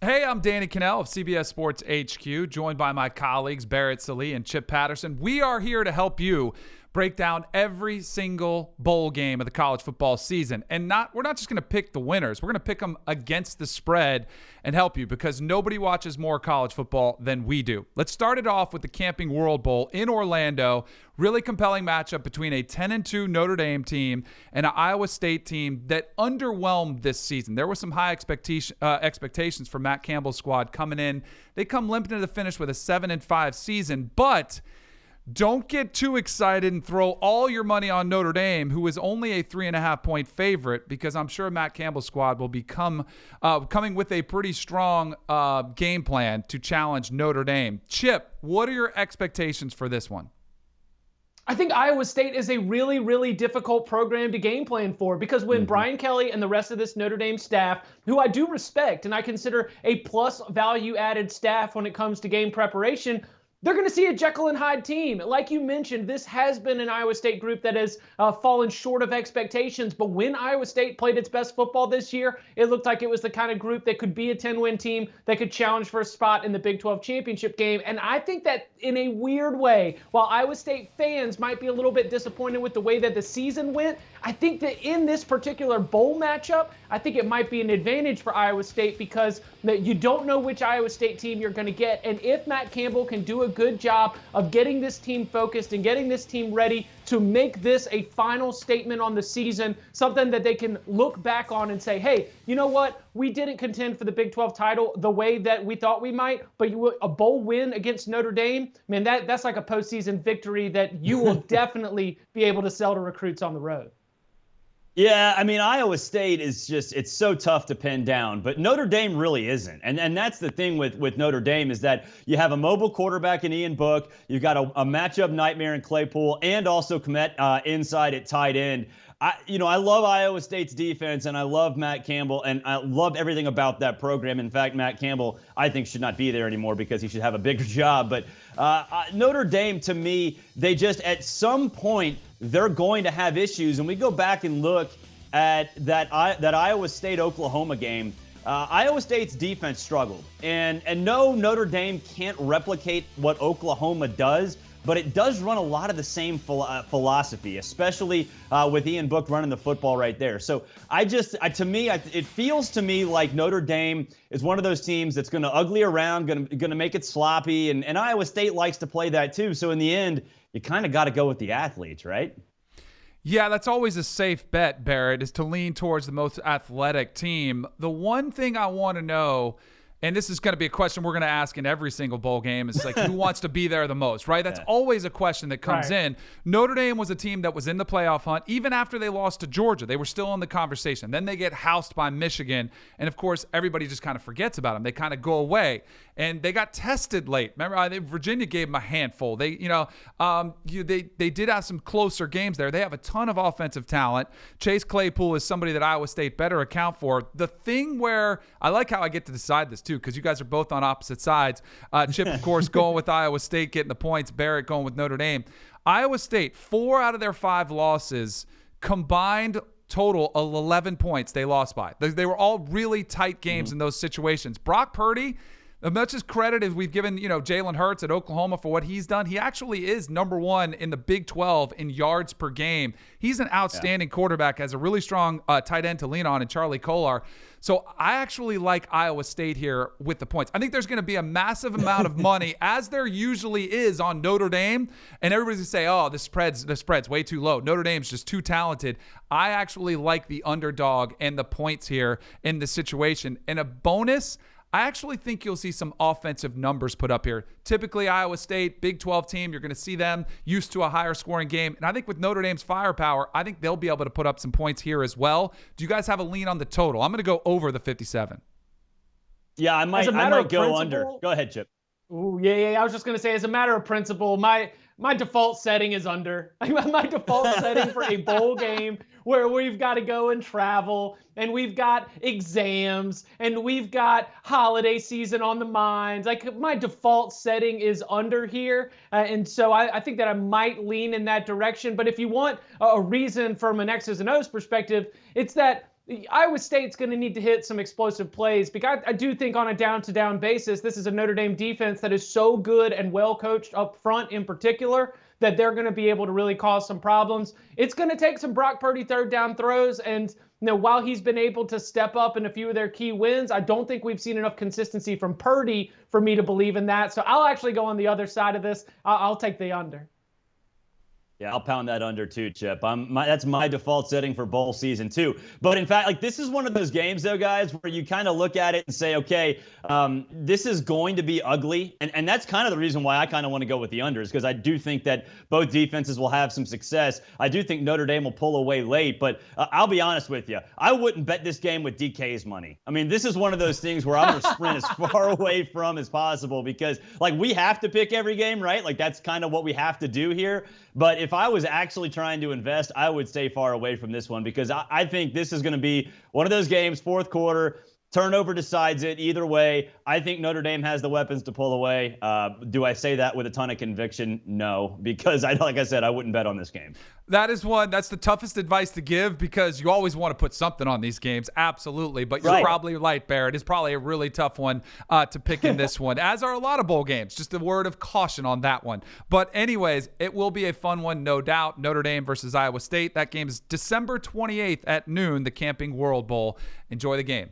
Hey, I'm Danny Kanell of CBS Sports HQ, joined by my colleagues Barrett Sallee and Chip Patterson. We are here to help you break down every single bowl game of the college football season. And we're not just going to pick the winners. We're going to pick them against the spread and help you because nobody watches more college football than we do. Let's start it off with the Camping World Bowl in Orlando. Really compelling matchup between a 10-2 Notre Dame team and an Iowa State team that underwhelmed this season. There were some high expectations for Matt Campbell's squad coming in. They come limping to the finish with a 7-5 season, but don't get too excited and throw all your money on Notre Dame, who is only a 3.5-point favorite, because I'm sure Matt Campbell's squad will become coming with a pretty strong game plan to challenge Notre Dame. Chip, what are your expectations for this one? I think Iowa State is a really, really difficult program to game plan for, because when Brian Kelly and the rest of this Notre Dame staff, who I do respect and I consider a plus value added staff when it comes to game preparation, they're going to see a Jekyll and Hyde team. Like you mentioned, this has been an Iowa State group that has fallen short of expectations. But when Iowa State played its best football this year, it looked like it was the kind of group that could be a 10-win team that could challenge for a spot in the Big 12 championship game. And I think that in a weird way, while Iowa State fans might be a little bit disappointed with the way that the season went, I think that in this particular bowl matchup, I think it might be an advantage for Iowa State, because you don't know which Iowa State team you're going to get. And if Matt Campbell can do a good job of getting this team focused and getting this team ready to make this a final statement on the season, something that they can look back on and say, hey, you know what? We didn't contend for the Big 12 title the way that we thought we might, but a bowl win against Notre Dame, man, that's like a postseason victory that you will definitely be able to sell to recruits on the road. Yeah, I mean, Iowa State is just, it's so tough to pin down, but Notre Dame really isn't. And that's the thing with Notre Dame, is that you have a mobile quarterback in Ian Book, you've got a matchup nightmare in Claypool, and also Kmet inside at tight end. I love Iowa State's defense, and I love Matt Campbell, and I love everything about that program. In fact, Matt Campbell, I think, should not be there anymore because he should have a bigger job. But Notre Dame, to me, they just, at some point, they're going to have issues. And we go back and look at that Iowa State-Oklahoma game. Iowa State's defense struggled. And no, Notre Dame can't replicate what Oklahoma does, but it does run a lot of the same philosophy, especially with Ian Book running the football right there. So it feels to me like Notre Dame is one of those teams that's going to ugly around, going to make it sloppy, and Iowa State likes to play that too. So in the end, you kind of got to go with the athletes, right? Yeah, that's always a safe bet, Barrett, is to lean towards the most athletic team. The one thing I want to know, and this is going to be a question we're going to ask in every single bowl game, is like, who wants to be there the most, right? That's always a question that comes in. Notre Dame was a team that was in the playoff hunt. Even after they lost to Georgia, they were still in the conversation. Then they get housed by Michigan. And, of course, everybody just kind of forgets about them. They kind of go away. And they got tested late. Remember, Virginia gave them a handful. They did have some closer games there. They have a ton of offensive talent. Chase Claypool is somebody that Iowa State better account for. The thing where I like how I get to decide this too, because you guys are both on opposite sides. Chip, of course, going with Iowa State, getting the points. Barrett going with Notre Dame. Iowa State, 4 out of their 5 losses combined total of 11 points they lost by. They were all really tight games in those situations. Brock Purdy, as much as credit as we've given, Jalen Hurts at Oklahoma for what he's done, he actually is number 1 in the Big 12 in yards per game. He's an outstanding quarterback, has a really strong tight end to lean on in Charlie Kolar. So I actually like Iowa State here with the points. I think there's going to be a massive amount of money, as there usually is, on Notre Dame, and everybody's going to say, oh, the spread's way too low. Notre Dame's just too talented. I actually like the underdog and the points here in this situation. And a bonus, I actually think you'll see some offensive numbers put up here. Typically, Iowa State, Big 12 team, you're going to see them used to a higher scoring game. And I think with Notre Dame's firepower, I think they'll be able to put up some points here as well. Do you guys have a lean on the total? I'm going to go over the 57. Yeah, I might go under. Go ahead, Chip. Ooh, yeah. I was just going to say, as a matter of principle, my default setting is under. My default setting for a bowl game where we've got to go and travel, and we've got exams, and we've got holiday season on the minds. Like, my default setting is under here, and so I think that I might lean in that direction. But if you want a reason from an X's and O's perspective, it's that Iowa State's going to need to hit some explosive plays because I do think on a down-to-down basis, this is a Notre Dame defense that is so good and well coached up front in particular that they're going to be able to really cause some problems. It's going to take some Brock Purdy third down throws, and while he's been able to step up in a few of their key wins, I don't think we've seen enough consistency from Purdy for me to believe in that. So I'll actually go on the other side of this. I'll take the under. Yeah, I'll pound that under too, Chip. That's my default setting for bowl season too. But in fact, like this is one of those games though, guys, where you kind of look at it and say, okay, this is going to be ugly. And that's kind of the reason why I kind of want to go with the unders, because I do think that both defenses will have some success. I do think Notre Dame will pull away late, but I'll be honest with you. I wouldn't bet this game with DK's money. I mean, this is one of those things where I'm going to sprint as far away from as possible because like we have to pick every game, right? Like that's kind of what we have to do here. But if I was actually trying to invest, I would stay far away from this one because I think this is going to be one of those games, fourth quarter, turnover decides it. Either way, I think Notre Dame has the weapons to pull away. Do I say that with a ton of conviction? No, because like I said, I wouldn't bet on this game. That's the toughest advice to give because you always want to put something on these games. Absolutely. But you're probably right, Barrett. It's probably a really tough one to pick in this one, as are a lot of bowl games. Just a word of caution on that one. But anyways, it will be a fun one, no doubt. Notre Dame versus Iowa State. That game is December 28th at noon, the Camping World Bowl. Enjoy the game.